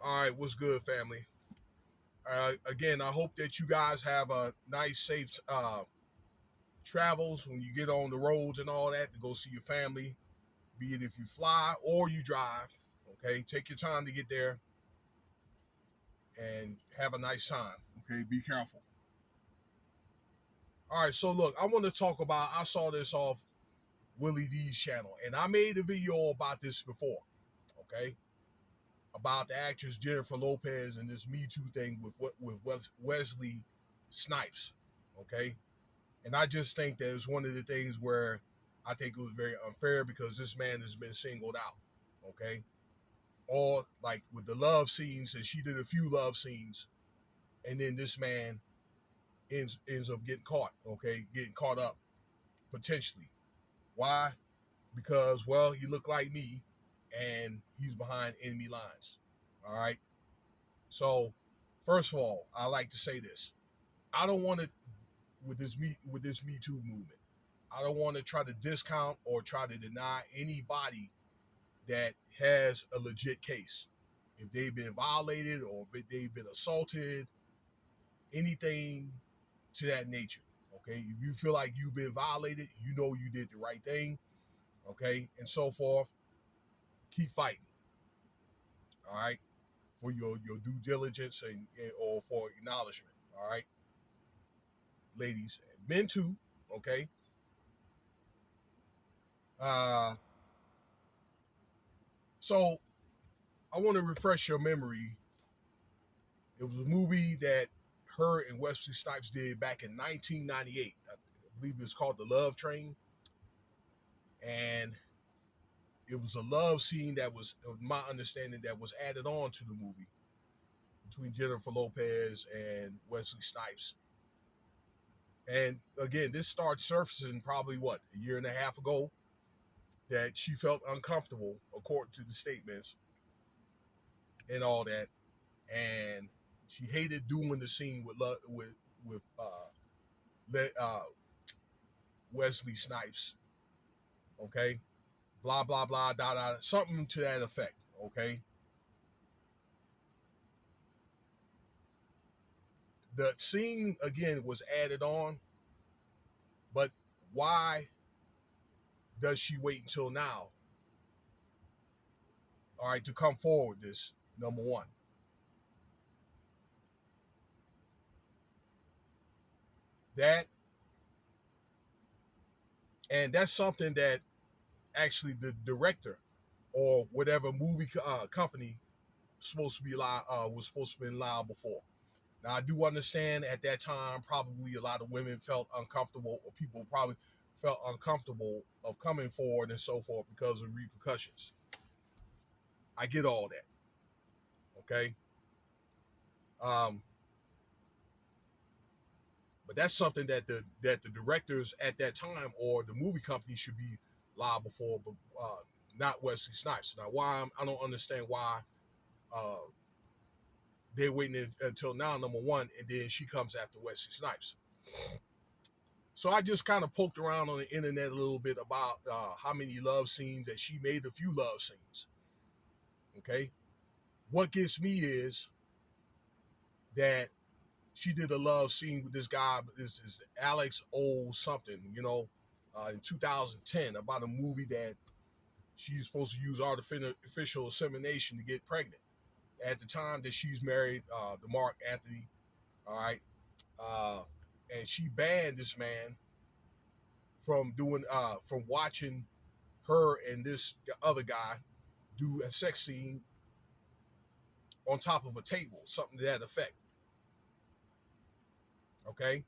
All right, what's good, family? Again, I hope that you guys have a nice, safe travels when you get on the roads and all that to go see your family, be it if you fly or you drive. Okay, take your time to get there and have a nice time. Okay, be careful. All right, so look, I want to talk about. I saw this off Willie D's channel, and I made a video about this before. Okay, about the actress Jennifer Lopez and this Me Too thing with Wesley Snipes. Okay, and I just think that it's one of the things where I think it was very unfair because this man has been singled out. Okay, or like with the love scenes, and she did a few love scenes, and then this man ends up getting caught. Okay, getting caught up potentially. Why? Because well, he looked like me, and he's behind enemy lines. All right. So, first of all, I like to say this. I don't want to with this Me Too movement. I don't want to try to discount or try to deny anybody that has a legit case. If they've been violated or if they've been assaulted, anything to that nature. Okay. If you feel like you've been violated, you know you did the right thing. Okay. And so forth. Keep fighting. All right. For your due diligence and or for acknowledgement. All right. Ladies, men too. Okay. Uh, so I want to refresh your memory. It was a movie that her and Wesley Snipes did back in 1998. I believe it was called The Love Train. And it was a love scene that was, my understanding, that was added on to the movie between Jennifer Lopez and Wesley Snipes. And again, this started surfacing probably what, a year and a half ago, that she felt uncomfortable, according to the statements and all that. And she hated doing the scene with Wesley Snipes. Okay, blah blah blah, da da, something to that effect. Okay, the scene again was added on, but why does she wait until now? All right, to come forward this, number one. That and that's something that actually the director or whatever movie company supposed to be was supposed to be liable for. Now I do understand at that time probably a lot of women felt uncomfortable, or people probably felt uncomfortable of coming forward and so forth because of repercussions. I get all that. Okay. Um, but that's something that the directors at that time or the movie company should be liable for, but not Wesley Snipes. Now, I don't understand why uh, they're waiting until now, number one, and then she comes after Wesley Snipes. So I just kind of poked around on the internet a little bit about how many love scenes that she made. A few love scenes. Okay, what gets me is that she did a love scene with this guy. This is Alex O something, in 2010 about a movie that she's supposed to use artificial insemination to get pregnant. At the time that she's married to Mark Anthony, all right, uh, and she banned this man from watching her and this other guy do a sex scene on top of a table, something to that effect. Okay,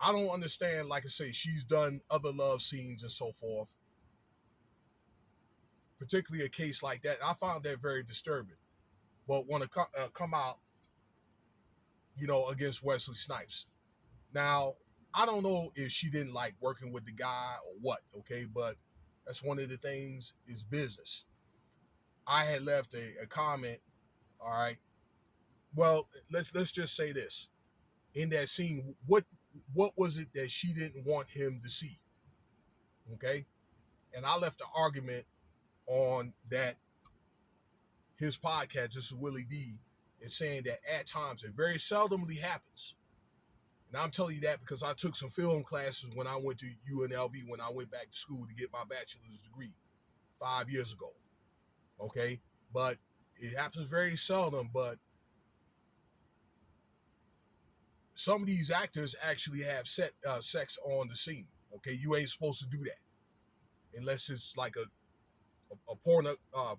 I don't understand. Like I say, she's done other love scenes and so forth. Particularly a case like that, I found that very disturbing. But want to come out, against Wesley Snipes. Now, I don't know if she didn't like working with the guy or what. Okay, but that's one of the things is business. I had left a comment. All right. Well, let's just say this. In that scene, what was it that she didn't want him to see? Okay, and I left the argument on that his podcast, this is Willie D, is saying that at times it very seldomly happens. And I'm telling you that because I took some film classes when I went to UNLV, when I went back to school to get my bachelor's degree 5 years ago. Okay? But it happens very seldom, but some of these actors actually have sex on the scene. Okay? You ain't supposed to do that unless it's like a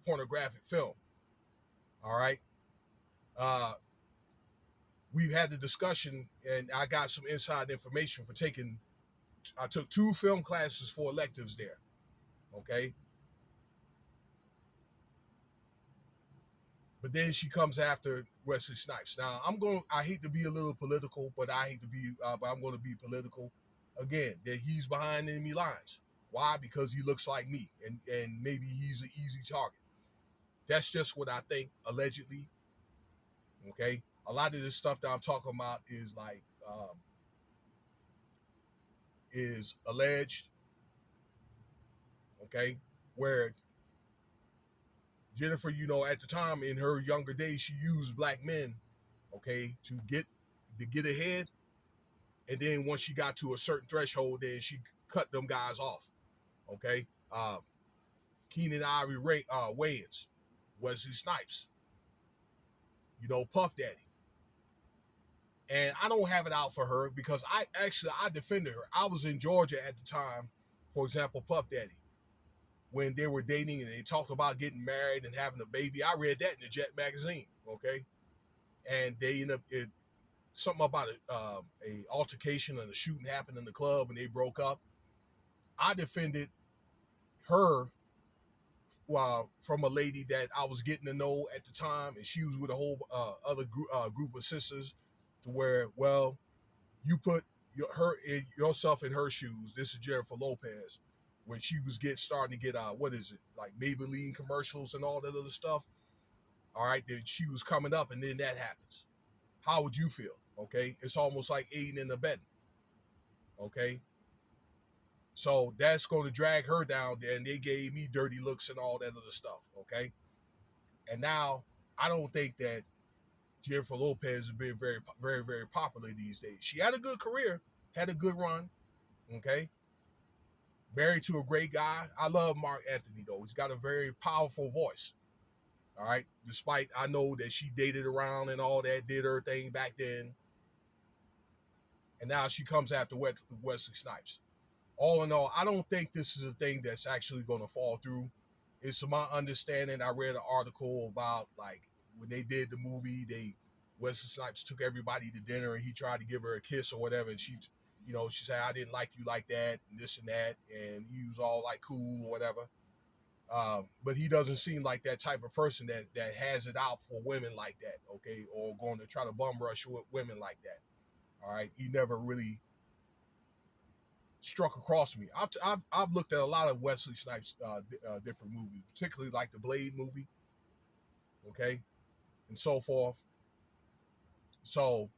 pornographic film. All right? We've had the discussion, and I got some inside information for I took 2 film classes for electives there. Okay? But then she comes after Wesley Snipes. Now I hate to be a little political, but I'm going to be political again. That he's behind enemy lines. Why? Because he looks like me, and maybe he's an easy target. That's just what I think, allegedly. Okay, a lot of this stuff that I'm talking about is is alleged. Okay, where Jennifer, at the time in her younger days, she used black men, okay, to get ahead. And then once she got to a certain threshold, then she cut them guys off. Okay. Keenan Ivory Wayans, Wesley Snipes, Puff Daddy. And I don't have it out for her because I defended her. I was in Georgia at the time, for example, Puff Daddy, when they were dating and they talked about getting married and having a baby. I read that in the Jet magazine. Okay. And they end up something about a altercation and a shooting happened in the club and they broke up. I defended her from a lady that I was getting to know at the time, and she was with a whole other group of sisters, to where, well, you put yourself in her shoes. This is Jennifer Lopez, when she was starting to get what is it, like Maybelline commercials and all that other stuff. All right, then she was coming up, and then that happens. How would you feel? Okay, it's almost like aiding and abetting. Okay, so that's going to drag her down. And they gave me dirty looks and all that other stuff. Okay, and now I don't think that Jennifer Lopez has been very, very, very popular these days. She had a good career, had a good run. Okay, married to a great guy. I love Mark Anthony though. He's got a very powerful voice. All right, despite I know that she dated around and all that, did her thing back then. And now she comes after Wesley Snipes. All in all, I don't think this is a thing that's actually going to fall through. It's my understanding. I read an article about like when they did the movie, Wesley Snipes took everybody to dinner and he tried to give her a kiss or whatever, and she said, I didn't like you like that and this and that, and he was all like cool or whatever. But he doesn't seem like that type of person that has it out for women like that, okay, or going to try to bum rush with women like that. All right, he never really struck across me. I've looked at a lot of Wesley Snipes different movies, particularly like the Blade movie, okay, and so forth. So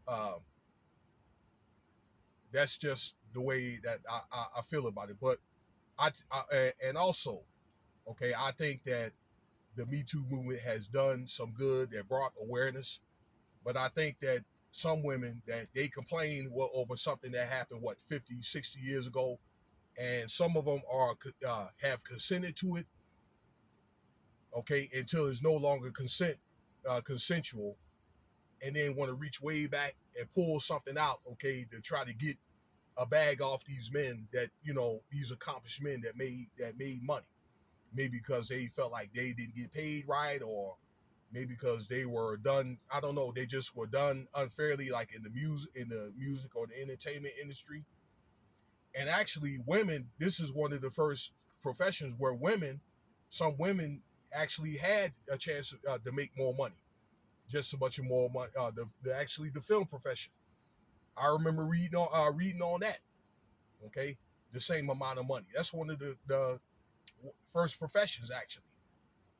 that's just the way that I feel about it. But and also, okay, I think that the Me Too movement has done some good. That brought awareness, but I think that some women that they complain over something that happened 50, 60 years ago, and some of them have consented to it, okay, until it's no longer consensual, and then want to reach way back and pull something out, okay, to try to get a bag off these men that these accomplished men that made money, maybe because they felt like they didn't get paid right, or maybe because they were done, I don't know, they just were done unfairly, like in the music or the entertainment industry. And actually, women, this is one of the first professions where some women actually had a chance to make more money, just a bunch of more money. The film profession, I remember reading on that. Okay, the same amount of money. That's one of the first professions actually,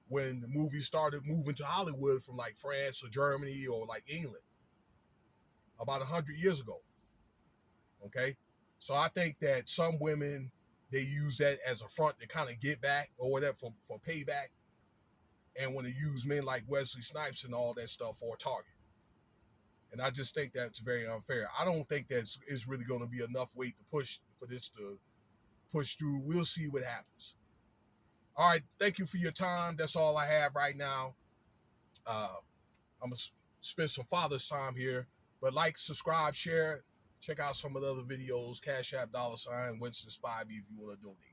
when the movies started moving to Hollywood from like France or Germany or like England about 100 years ago. Okay, so I think that some women, they use that as a front to kind of get back or whatever for payback. and want to use men like Wesley Snipes and all that stuff for a target. And I just think that's very unfair. I don't think that is really going to be enough weight to push for this to push through. We'll see what happens. All right, thank you for your time. That's all I have right now. I'm gonna spend some Father's time here, but like, subscribe, share, check out some of the other videos. Cash App $Winston Spivey if you want to donate.